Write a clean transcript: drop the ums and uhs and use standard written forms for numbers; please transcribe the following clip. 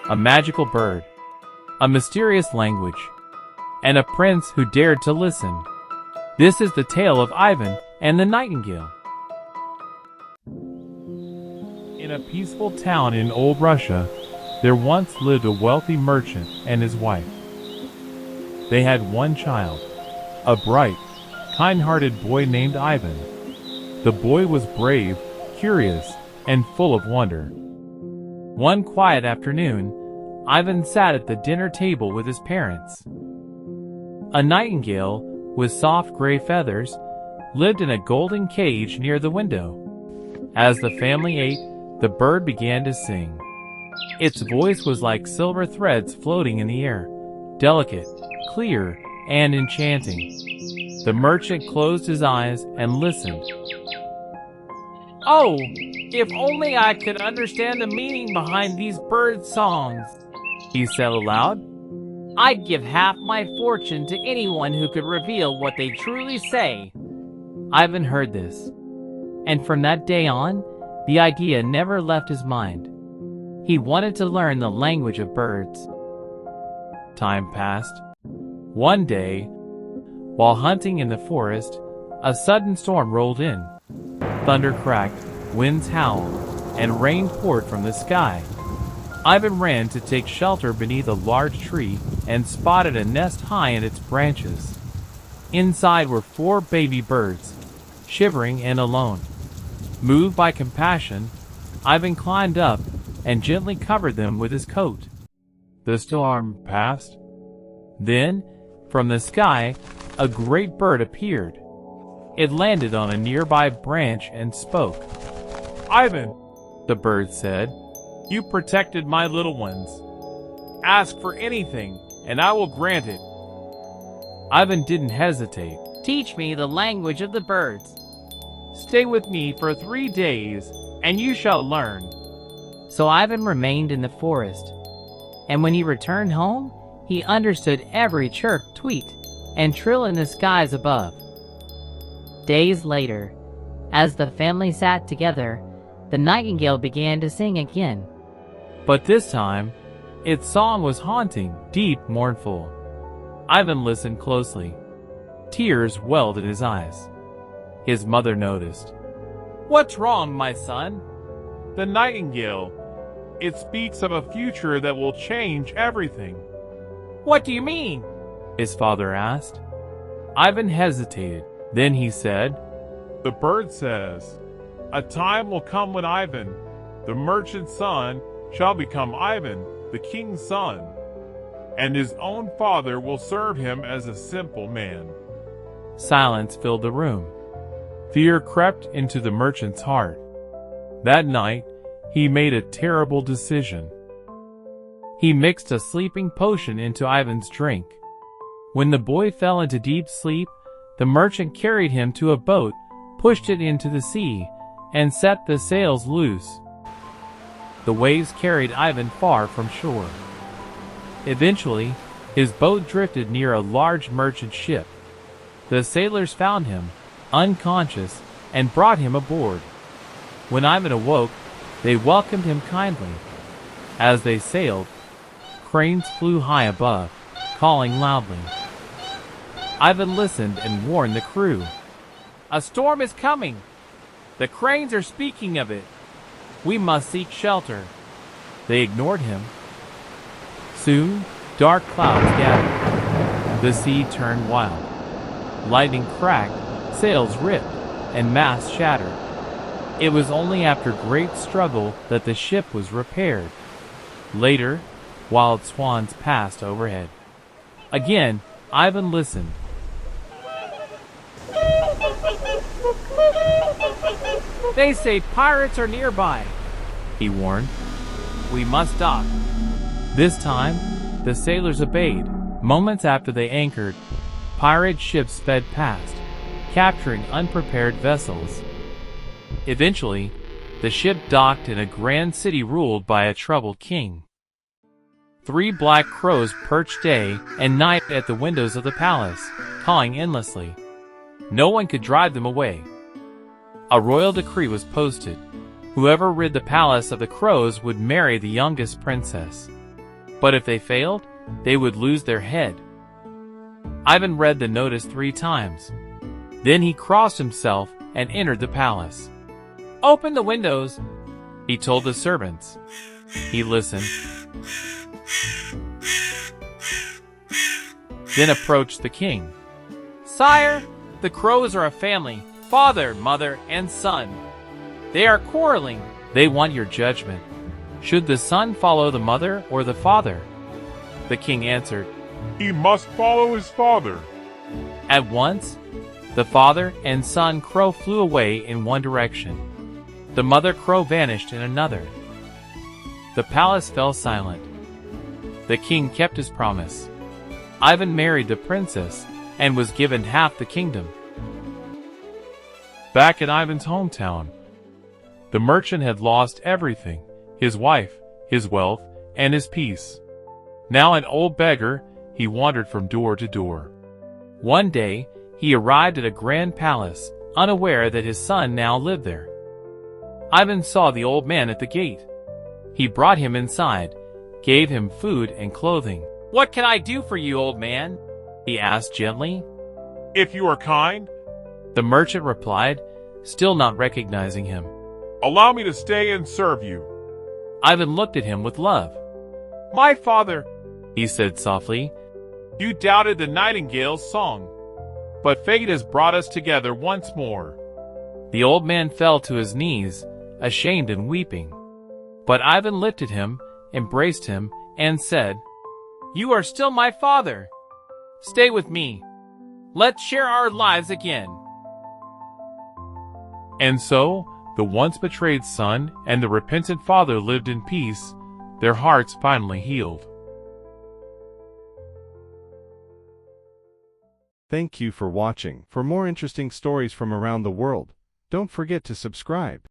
a magical bird, a mysterious language, and a prince who dared to listen. This is the tale of Ivan and the Nightingale. In a peaceful town in old Russia, there once lived a wealthy merchant and his wife. They had one child, a bright, kind-hearted boy named Ivan. The boy was brave, curious, and full of wonder. One quiet afternoon, Ivan sat at the dinner table with his parents. A nightingale, with soft gray feathers, lived in a golden cage near the window. As the family ate, the bird began to sing. Its voice was like silver threads floating in the air, delicate, clear, and enchanting. The merchant closed his eyes and listened. "Oh, if only I could understand the meaning behind these bird songs," he said aloud. "I'd give half my fortune to anyone who could reveal what they truly say." Ivan heard this, and from that day on, the idea never left his mind. He wanted to learn the language of birds. Time passed. One day, while hunting in the forest, a sudden storm rolled in. Thunder cracked, winds howled, and rain poured from the sky. Ivan ran to take shelter beneath a large tree and spotted a nest high in its branches. Inside were 4 baby birds, shivering and alone. Moved by compassion, Ivan climbed up and gently covered them with his coat. The storm passed. Then, from the sky, a great bird appeared. It landed on a nearby branch and spoke. "Ivan," the bird said, "you protected my little ones. Ask for anything, and I will grant it." Ivan didn't hesitate. "Teach me the language of the birds. Stay with me for 3 days, and you shall learn." So Ivan remained in the forest, and when he returned home, he understood every chirp, tweet, and trill in the skies above. Days later, as the family sat together, the nightingale began to sing again. But this time, its song was haunting, deep, mournful. Ivan listened closely. Tears welled in his eyes. His mother noticed. "What's wrong, my son?" "The nightingale. It speaks of a future that will change everything." "What do you mean?" his father asked. Ivan hesitated. Then he said, "The bird says, a time will come when Ivan, the merchant's son, shall become Ivan, the king's son, and his own father will serve him as a simple man." Silence filled the room. Fear crept into the merchant's heart. That night, he made a terrible decision. He mixed a sleeping potion into Ivan's drink. When the boy fell into deep sleep, the merchant carried him to a boat, pushed it into the sea, and set the sails loose. The waves carried Ivan far from shore. Eventually, his boat drifted near a large merchant ship. The sailors found him, unconscious, and brought him aboard. When Ivan awoke, they welcomed him kindly. As they sailed, cranes flew high above, calling loudly. Ivan listened and warned the crew. "A storm is coming. The cranes are speaking of it. We must seek shelter." They ignored him. Soon, dark clouds gathered. The sea turned wild. Lightning cracked, sails ripped, and masts shattered. It was only after great struggle that the ship was repaired. Later, wild swans passed overhead. Again, Ivan listened. "They say pirates are nearby," he warned. "We must dock." This time, the sailors obeyed. Moments after they anchored, pirate ships sped past, capturing unprepared vessels. Eventually, the ship docked in a grand city ruled by a troubled king. 3 black crows perched day and night at the windows of the palace, cawing endlessly. No one could drive them away. A royal decree was posted. Whoever rid the palace of the crows would marry the youngest princess. but if they failed, they would lose their head. Ivan read the notice 3 times. Then he crossed himself and entered the palace. "Open the windows," he told the servants. He listened, then approached the king. "Sire, the crows are a family, father, mother, and son. They are quarreling. They want your judgment. Should the son follow the mother or the father?" The king answered, "He must follow his father." At once, the father and son crow flew away in one direction. The mother crow vanished in another. The palace fell silent. The king kept his promise. Ivan married the princess and was given half the kingdom. Back in Ivan's hometown, the merchant had lost everything: his wife, his wealth, and his peace. Now an old beggar, he wandered from door to door. One day, he arrived at a grand palace, unaware that his son now lived there. Ivan saw the old man at the gate. He brought him inside, gave him food and clothing. "What can I do for you, old man?" he asked gently. "If you are kind," the merchant replied, still not recognizing him. "allow me to stay and serve you." Ivan looked at him with love. "My father," he said softly, "you doubted the nightingale's song, but fate has brought us together once more." The old man fell to his knees, ashamed and weeping. But Ivan lifted him, embraced him, and said, "You are still my father. Stay with me. Let's share our lives again." And so, the once betrayed son and the repentant father lived in peace, their hearts finally healed. Thank you for watching. For more interesting stories from around the world, don't forget to subscribe.